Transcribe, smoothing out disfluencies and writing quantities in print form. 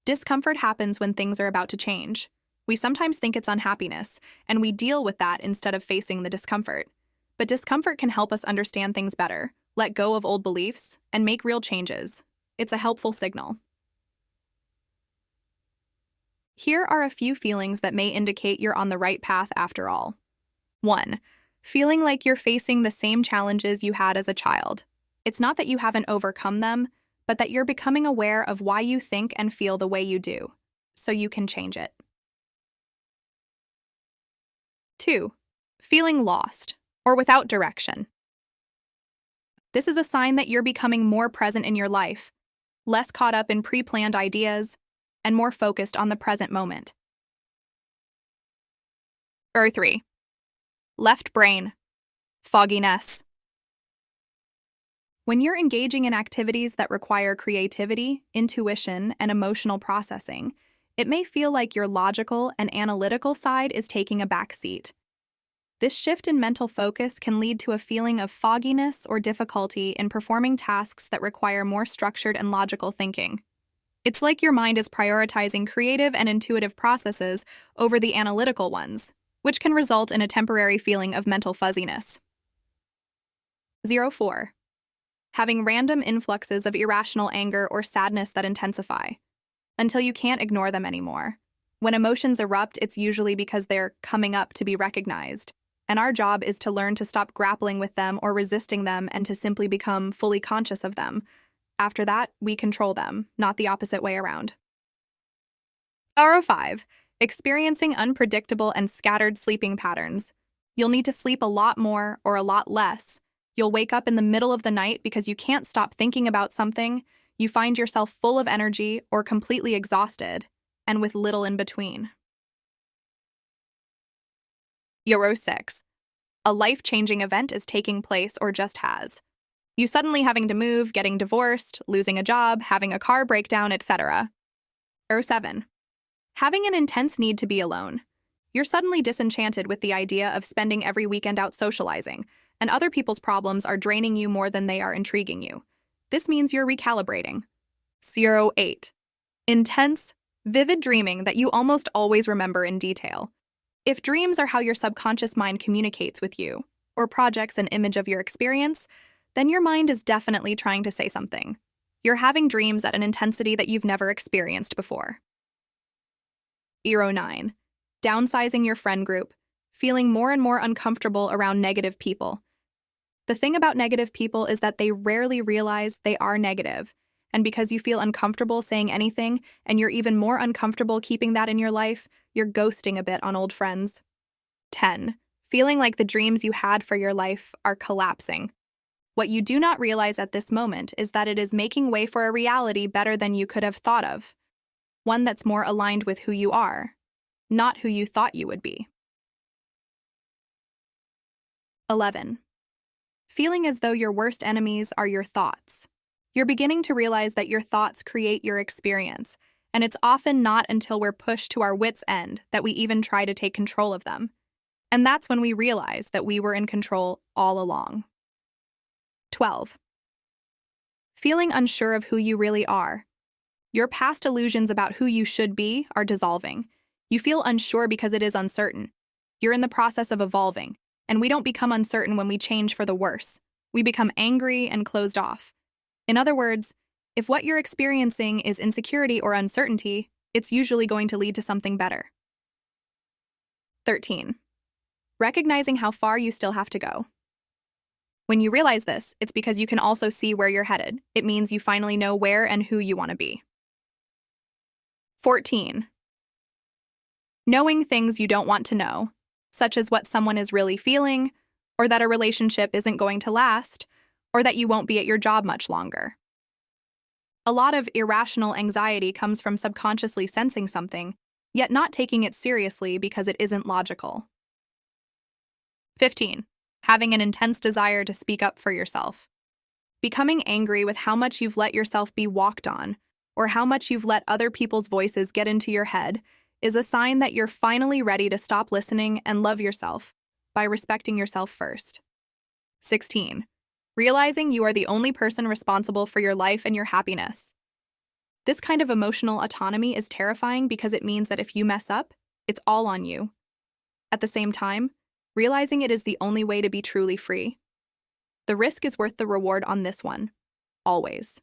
Discomfort happens when things are about to change. We sometimes think it's unhappiness, and we deal with that instead of facing the discomfort. But discomfort can help us understand things better, let go of old beliefs, and make real changes. It's a helpful signal. Here are a few feelings that may indicate you're on the right path after all. 1. Feeling like you're facing the same challenges you had as a child. It's not that you haven't overcome them, but that you're becoming aware of why you think and feel the way you do, so you can change it. 2. Feeling lost or without direction. This is a sign that you're becoming more present in your life, less caught up in pre-planned ideas, and more focused on the present moment. 3. Left brain, fogginess. When you're engaging in activities that require creativity, intuition, and emotional processing, it may feel like your logical and analytical side is taking a back seat. This shift in mental focus can lead to a feeling of fogginess or difficulty in performing tasks that require more structured and logical thinking. It's like your mind is prioritizing creative and intuitive processes over the analytical ones, which can result in a temporary feeling of mental fuzziness. 4. Having random influxes of irrational anger or sadness that intensify, until you can't ignore them anymore. When emotions erupt, it's usually because they're coming up to be recognized, and our job is to learn to stop grappling with them or resisting them and to simply become fully conscious of them. After that, we control them, not the opposite way around. 5. Experiencing unpredictable and scattered sleeping patterns. You'll need to sleep a lot more or a lot less. You'll wake up in the middle of the night because you can't stop thinking about something. You find yourself full of energy or completely exhausted, and with little in between. 6. A life-changing event is taking place or just has. You suddenly having to move, getting divorced, losing a job, having a car breakdown, etc. 7. Having an intense need to be alone. You're suddenly disenchanted with the idea of spending every weekend out socializing, and other people's problems are draining you more than they are intriguing you. This means you're recalibrating. 8. Intense, vivid dreaming that you almost always remember in detail. If dreams are how your subconscious mind communicates with you, or projects an image of your experience, then your mind is definitely trying to say something. You're having dreams at an intensity that you've never experienced before. 9. Downsizing your friend group, feeling more and more uncomfortable around negative people. The thing about negative people is that they rarely realize they are negative, and because you feel uncomfortable saying anything, and you're even more uncomfortable keeping that in your life, you're ghosting a bit on old friends. 10. Feeling like the dreams you had for your life are collapsing. What you do not realize at this moment is that it is making way for a reality better than you could have thought of, one that's more aligned with who you are, not who you thought you would be. 11. Feeling as though your worst enemies are your thoughts. You're beginning to realize that your thoughts create your experience, and it's often not until we're pushed to our wits' end that we even try to take control of them. And that's when we realize that we were in control all along. 12. Feeling unsure of who you really are. Your past illusions about who you should be are dissolving. You feel unsure because it is uncertain. You're in the process of evolving, and we don't become uncertain when we change for the worse. We become angry and closed off. In other words, if what you're experiencing is insecurity or uncertainty, it's usually going to lead to something better. 13. Recognizing how far you still have to go. When you realize this, it's because you can also see where you're headed. It means you finally know where and who you want to be. 14. Knowing things you don't want to know, such as what someone is really feeling, or that a relationship isn't going to last, or that you won't be at your job much longer. A lot of irrational anxiety comes from subconsciously sensing something, yet not taking it seriously because it isn't logical. 15. Having an intense desire to speak up for yourself. Becoming angry with how much you've let yourself be walked on, or how much you've let other people's voices get into your head, is a sign that you're finally ready to stop listening and love yourself by respecting yourself first. 16. Realizing you are the only person responsible for your life and your happiness. This kind of emotional autonomy is terrifying because it means that if you mess up, it's all on you. At the same time, realizing it is the only way to be truly free. The risk is worth the reward on this one, always.